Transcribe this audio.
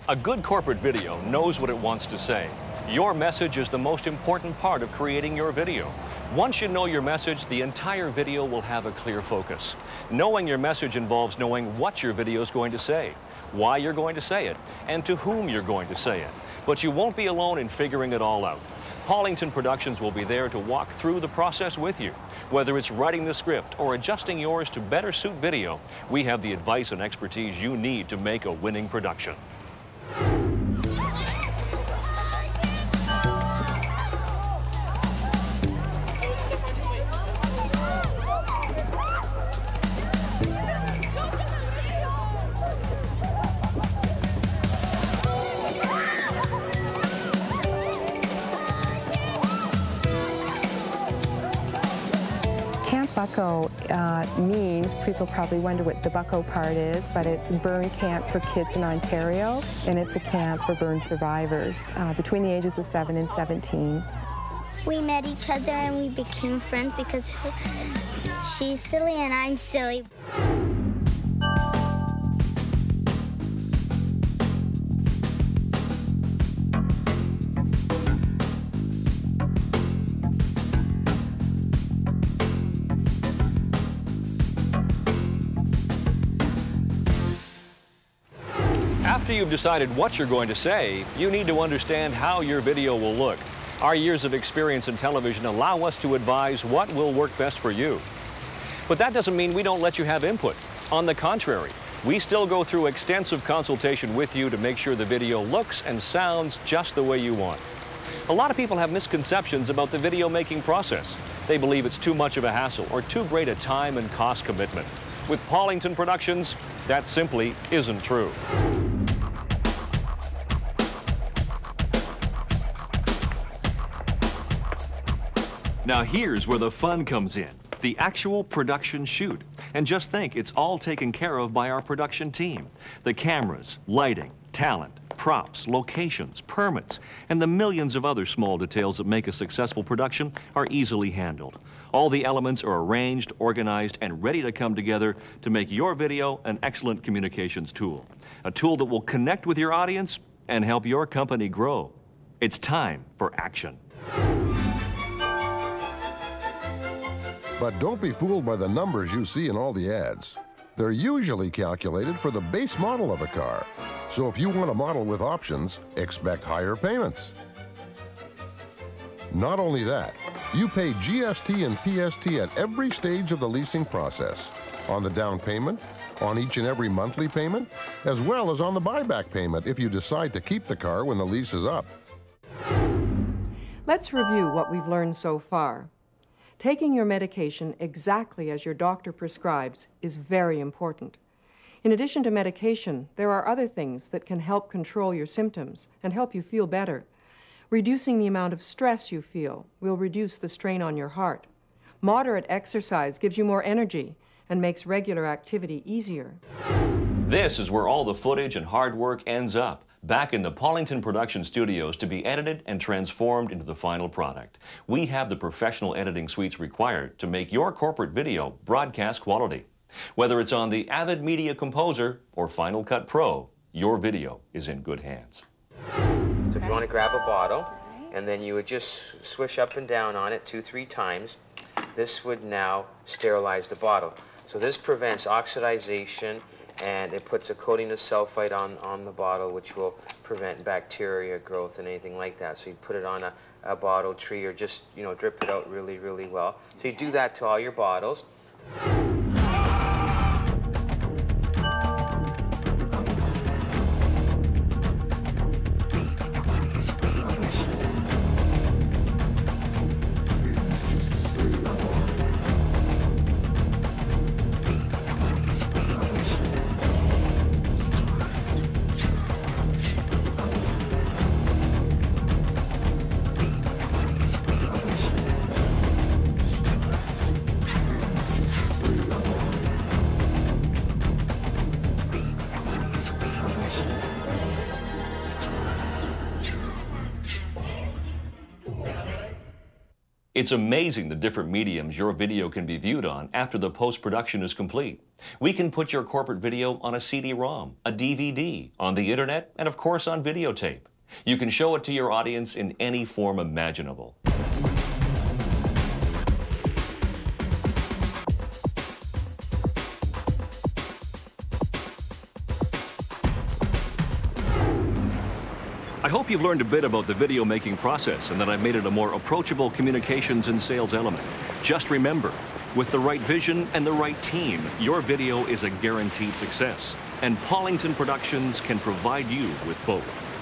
A good corporate video knows what it wants to say. Your message is the most important part of creating your video. Once you know your message, the entire video will have a clear focus. Knowing your message involves knowing what your video is going to say, why you're going to say it, and to whom you're going to say it. But you won't be alone in figuring it all out. Pollington Productions will be there to walk through the process with you. Whether it's writing the script or adjusting yours to better suit video, we have the advice and expertise you need to make a winning production. Camp Bucko means, people probably wonder what the Bucko part is, but it's a burn camp for kids in Ontario, and it's a camp for burn survivors between the ages of 7 and 17. We met each other and we became friends because she's silly and I'm silly. After you've decided what you're going to say, you need to understand how your video will look. Our years of experience in television allow us to advise what will work best for you. But that doesn't mean we don't let you have input. On the contrary, we still go through extensive consultation with you to make sure the video looks and sounds just the way you want. A lot of people have misconceptions about the video making process. They believe it's too much of a hassle or too great a time and cost commitment. With Pollington Productions, that simply isn't true. Now here's where the fun comes in, the actual production shoot. And just think, it's all taken care of by our production team. The cameras, lighting, talent, props, locations, permits, and the millions of other small details that make a successful production are easily handled. All the elements are arranged, organized, and ready to come together to make your video an excellent communications tool. A tool that will connect with your audience and help your company grow. It's time for action. But don't be fooled by the numbers you see in all the ads. They're usually calculated for the base model of a car. So if you want a model with options, expect higher payments. Not only that, you pay GST and PST at every stage of the leasing process, on the down payment, on each and every monthly payment, as well as on the buyback payment if you decide to keep the car when the lease is up. Let's review what we've learned so far. Taking your medication exactly as your doctor prescribes is very important. In addition to medication, there are other things that can help control your symptoms and help you feel better. Reducing the amount of stress you feel will reduce the strain on your heart. Moderate exercise gives you more energy and makes regular activity easier. This is where all the footage and hard work ends up, back in the Pollington Production Studios to be edited and transformed into the final product. We have the professional editing suites required to make your corporate video broadcast quality. Whether it's on the Avid Media Composer or Final Cut Pro, your video is in good hands. So if you want to grab a bottle, and then you would just swish up and down on it 2-3 times, this would now sterilize the bottle. So this prevents oxidization, and it puts a coating of sulfite on the bottle, which will prevent bacteria growth and anything like that. So you put it on a bottle tree, or just, you know, drip it out really, really well. So you do that to all your bottles. It's amazing the different mediums your video can be viewed on after the post-production is complete. We can put your corporate video on a CD-ROM, a DVD, on the internet, and of course on videotape. You can show it to your audience in any form imaginable. I hope you've learned a bit about the video making process and that I've made it a more approachable communications and sales element. Just remember, with the right vision and the right team, your video is a guaranteed success. And Pollington Productions can provide you with both.